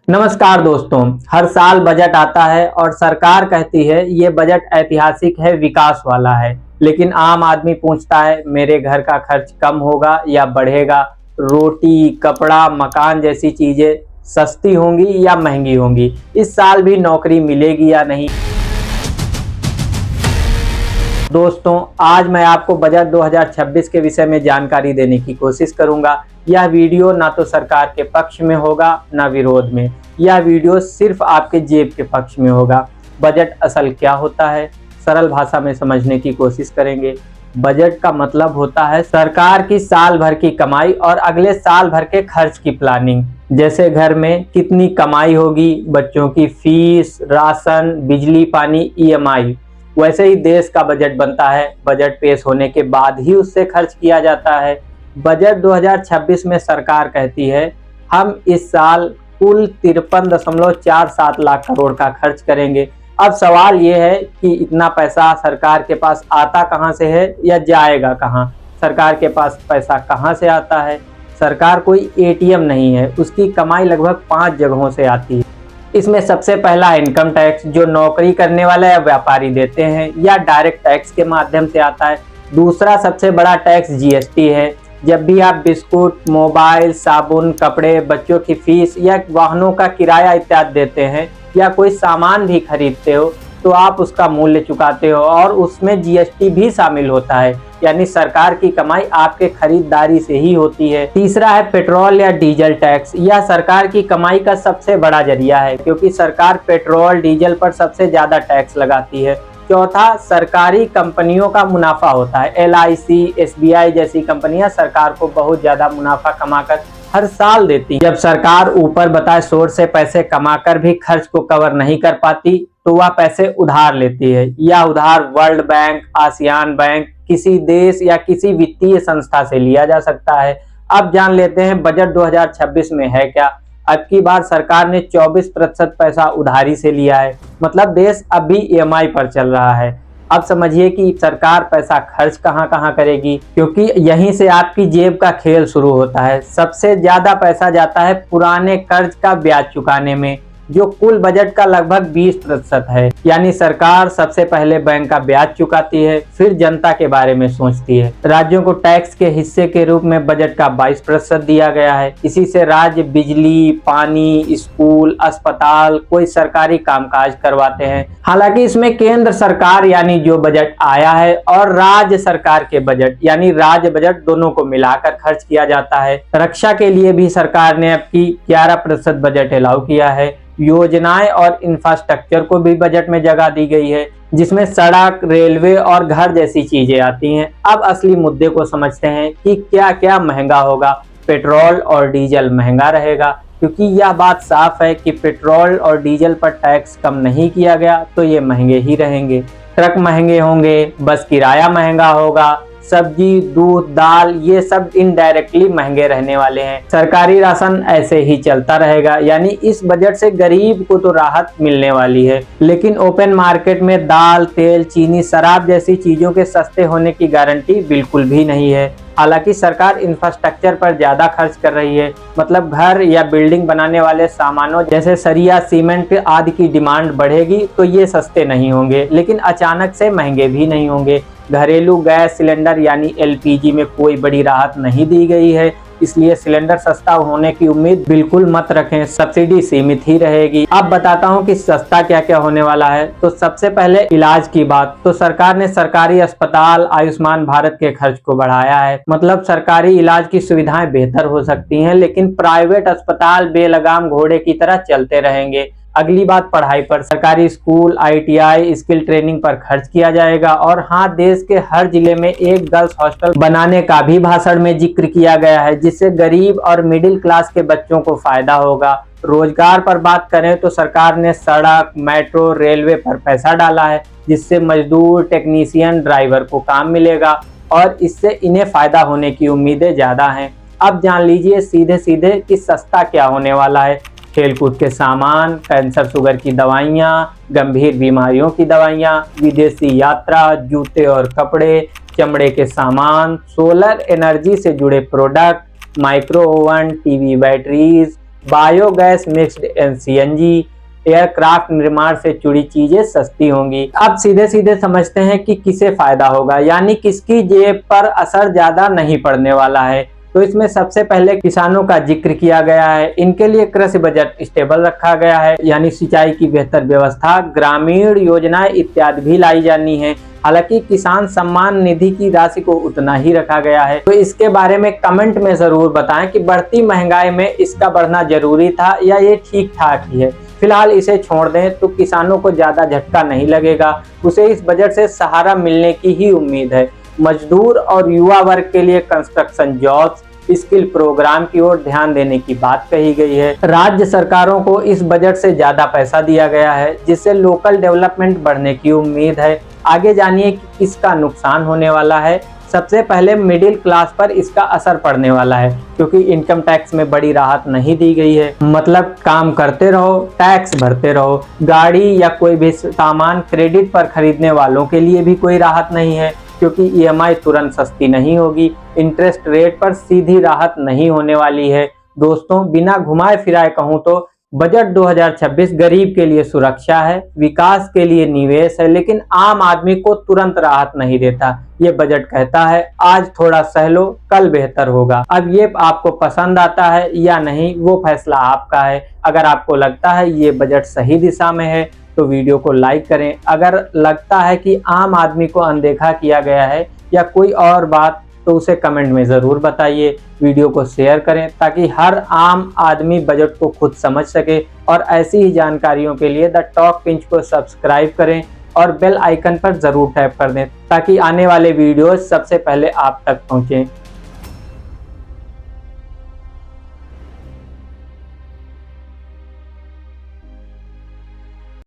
नमस्कार दोस्तों। हर साल बजट आता है और सरकार कहती है ये बजट ऐतिहासिक है, विकास वाला है। लेकिन आम आदमी पूछता है मेरे घर का खर्च कम होगा या बढ़ेगा? रोटी, कपड़ा, मकान जैसी चीजें सस्ती होंगी या महंगी होंगी? इस साल भी नौकरी मिलेगी या नहीं? दोस्तों, आज मैं आपको बजट 2026 के विषय में जानकारी देने की कोशिश करूंगा। यह वीडियो ना तो सरकार के पक्ष में होगा ना विरोध में। यह वीडियो सिर्फ आपके जेब के पक्ष में होगा। बजट असल क्या होता है, सरल भाषा में समझने की कोशिश करेंगे। बजट का मतलब होता है सरकार की साल भर की कमाई और अगले साल भर के खर्च की प्लानिंग। जैसे घर में कितनी कमाई होगी, बच्चों की फीस, राशन, बिजली, पानी, EMI, वैसे ही देश का बजट बनता है। बजट पेश होने के बाद ही उससे खर्च किया जाता है। बजट 2026 में सरकार कहती है हम इस साल कुल 53.47 लाख करोड़ का खर्च करेंगे। अब सवाल ये है कि इतना पैसा सरकार के पास आता कहां से है या जाएगा कहां? सरकार के पास पैसा कहां से आता है? सरकार कोई ATM नहीं है, उसकी कमाई लगभग 5 जगहों से आती है। इसमें सबसे पहला इनकम टैक्स, जो नौकरी करने वाले या व्यापारी देते हैं, या डायरेक्ट टैक्स के माध्यम से आता है। दूसरा सबसे बड़ा टैक्स GST है। जब भी आप बिस्कुट, मोबाइल, साबुन, कपड़े, बच्चों की फीस या वाहनों का किराया इत्यादि देते हैं या कोई सामान भी खरीदते हो तो आप उसका मूल्य चुकाते हो और उसमें GST भी शामिल होता है। यानी सरकार की कमाई आपके खरीदारी से ही होती है। तीसरा है पेट्रोल या डीजल टैक्स। यह सरकार की कमाई का सबसे बड़ा जरिया है क्योंकि सरकार पेट्रोल, डीजल पर सबसे ज्यादा टैक्स लगाती है। चौथा, सरकारी कंपनियों का मुनाफा होता है। LIC, SBI जैसी कंपनियां सरकार को बहुत ज्यादा मुनाफा कमाकर हर साल देती है। जब सरकार ऊपर बताए सोर्स से पैसे कमाकर भी खर्च को कवर नहीं कर पाती तो वह पैसे उधार लेती है। यह उधार वर्ल्ड बैंक, आसियान बैंक, किसी देश या किसी वित्तीय संस्था से लिया जा सकता है। अब जान लेते हैं बजट 2026 में है क्या। अब की बार सरकार ने 24% पैसा उधारी से लिया है, मतलब देश अभी EMI पर चल रहा है। अब समझिए कि सरकार पैसा खर्च कहां कहां करेगी, क्योंकि यहीं से आपकी जेब का खेल शुरू होता है। सबसे ज्यादा पैसा जाता है पुराने कर्ज का ब्याज चुकाने में, जो कुल बजट का लगभग 20% है। यानी सरकार सबसे पहले बैंक का ब्याज चुकाती है, फिर जनता के बारे में सोचती है। राज्यों को टैक्स के हिस्से के रूप में बजट का 22% दिया गया है। इसी से राज्य बिजली, पानी, स्कूल, अस्पताल, कोई सरकारी कामकाज करवाते हैं। हालांकि इसमें केंद्र सरकार यानी जो बजट आया है और राज्य सरकार के बजट यानी राज्य बजट दोनों को मिलाकर खर्च किया जाता है। रक्षा के लिए भी सरकार ने अब की 11% बजट अलाउ किया है। योजनाएं और इंफ्रास्ट्रक्चर को भी बजट में जगह दी गई है, जिसमें सड़क, रेलवे और घर जैसी चीजें आती हैं। अब असली मुद्दे को समझते हैं कि क्या क्या महंगा होगा। पेट्रोल और डीजल महंगा रहेगा, क्योंकि यह बात साफ है कि पेट्रोल और डीजल पर टैक्स कम नहीं किया गया तो ये महंगे ही रहेंगे। ट्रक महंगे होंगे, बस किराया महंगा होगा, सब्जी, दूध, दाल, ये सब इनडायरेक्टली महंगे रहने वाले हैं। सरकारी राशन ऐसे ही चलता रहेगा। यानी इस बजट से गरीब को तो राहत मिलने वाली है, लेकिन ओपन मार्केट में दाल, तेल, चीनी, शराब जैसी चीजों के सस्ते होने की गारंटी बिल्कुल भी नहीं है। हालांकि सरकार इंफ्रास्ट्रक्चर पर ज्यादा खर्च कर रही है, मतलब घर या बिल्डिंग बनाने वाले सामानों जैसे सरिया, सीमेंट आदि की डिमांड बढ़ेगी तो ये सस्ते नहीं होंगे, लेकिन अचानक से महंगे भी नहीं होंगे। घरेलू गैस सिलेंडर यानी LPG में कोई बड़ी राहत नहीं दी गई है, इसलिए सिलेंडर सस्ता होने की उम्मीद बिल्कुल मत रखें। सब्सिडी सीमित ही रहेगी। अब बताता हूं कि सस्ता क्या क्या होने वाला है। तो सबसे पहले इलाज की बात, तो सरकार ने सरकारी अस्पताल, आयुष्मान भारत के खर्च को बढ़ाया है। मतलब सरकारी इलाज की सुविधाएं बेहतर हो सकती हैं, लेकिन प्राइवेट अस्पताल बेलगाम घोड़े की तरह चलते रहेंगे। अगली बात पढ़ाई पर, सरकारी स्कूल, ITI, स्किल ट्रेनिंग पर खर्च किया जाएगा। और हाँ, देश के हर जिले में एक गर्ल्स हॉस्टल बनाने का भी भाषण में जिक्र किया गया है, जिससे गरीब और मिडिल क्लास के बच्चों को फायदा होगा। रोजगार पर बात करें तो सरकार ने सड़क, मेट्रो, रेलवे पर पैसा डाला है, जिससे मजदूर, टेक्नीशियन, ड्राइवर को काम मिलेगा और इससे इन्हें फायदा होने की उम्मीदें ज्यादा हैं। अब जान लीजिए सीधे सीधे कि सस्ता क्या होने वाला है। खेलकूद के सामान, कैंसर, शुगर की दवाइयाँ, गंभीर बीमारियों की दवाइयाँ, विदेशी यात्रा, जूते और कपड़े, चमड़े के सामान, सोलर एनर्जी से जुड़े product, micro oven, TV batteries, biogas mixed CNG, aircraft निर्माण से जुड़ी चीजें सस्ती होंगी। अब सीधे सीधे समझते हैं कि किसे फायदा होगा, यानी किसकी जेब पर असर ज्यादा नहीं पड़ने वाला है। तो इसमें सबसे पहले किसानों का जिक्र किया गया है। इनके लिए कृषि बजट स्टेबल रखा गया है, यानी सिंचाई की बेहतर व्यवस्था, ग्रामीण योजनाएं इत्यादि भी लाई जानी है। हालांकि किसान सम्मान निधि की राशि को उतना ही रखा गया है। तो इसके बारे में कमेंट में जरूर बताएं कि बढ़ती महंगाई में इसका बढ़ना जरूरी था या ये ठीक ठाक ही है। फिलहाल इसे छोड़ दें तो किसानों को ज्यादा झटका नहीं लगेगा, उसे इस बजट से सहारा मिलने की ही उम्मीद है। मजदूर और युवा वर्ग के लिए कंस्ट्रक्शन जॉब्स, स्किल प्रोग्राम की ओर ध्यान देने की बात कही गई है। राज्य सरकारों को इस बजट से ज्यादा पैसा दिया गया है, जिससे लोकल डेवलपमेंट बढ़ने की उम्मीद है। आगे जानिए कि किसका नुकसान होने वाला है। सबसे पहले मिडिल क्लास पर इसका असर पड़ने वाला है, क्योंकि इनकम टैक्स में बड़ी राहत नहीं दी गई है। मतलब काम करते रहो, टैक्स भरते रहो। गाड़ी या कोई भी सामान क्रेडिट पर खरीदने वालों के लिए भी कोई राहत नहीं है, क्योंकि ईएमआई तुरंत सस्ती नहीं होगी। इंटरेस्ट रेट पर सीधी राहत नहीं होने वाली है। दोस्तों, बिना घुमाए फिराए कहूँ तो बजट 2026 गरीब के लिए सुरक्षा है, विकास के लिए निवेश है, लेकिन आम आदमी को तुरंत राहत नहीं देता। ये बजट कहता है आज थोड़ा सह लो, कल बेहतर होगा। अब ये आपको पसंद आता है या नहीं, वो फैसला आपका है। अगर आपको लगता है ये बजट सही दिशा में है तो वीडियो को लाइक करें। अगर लगता है कि आम आदमी को अनदेखा किया गया है या कोई और बात, तो उसे कमेंट में ज़रूर बताइए। वीडियो को शेयर करें ताकि हर आम आदमी बजट को खुद समझ सके। और ऐसी ही जानकारियों के लिए द टॉक पिंच को सब्सक्राइब करें और बेल आइकन पर ज़रूर टैप कर दें, ताकि आने वाले वीडियोस सबसे पहले आप तक पहुँचें।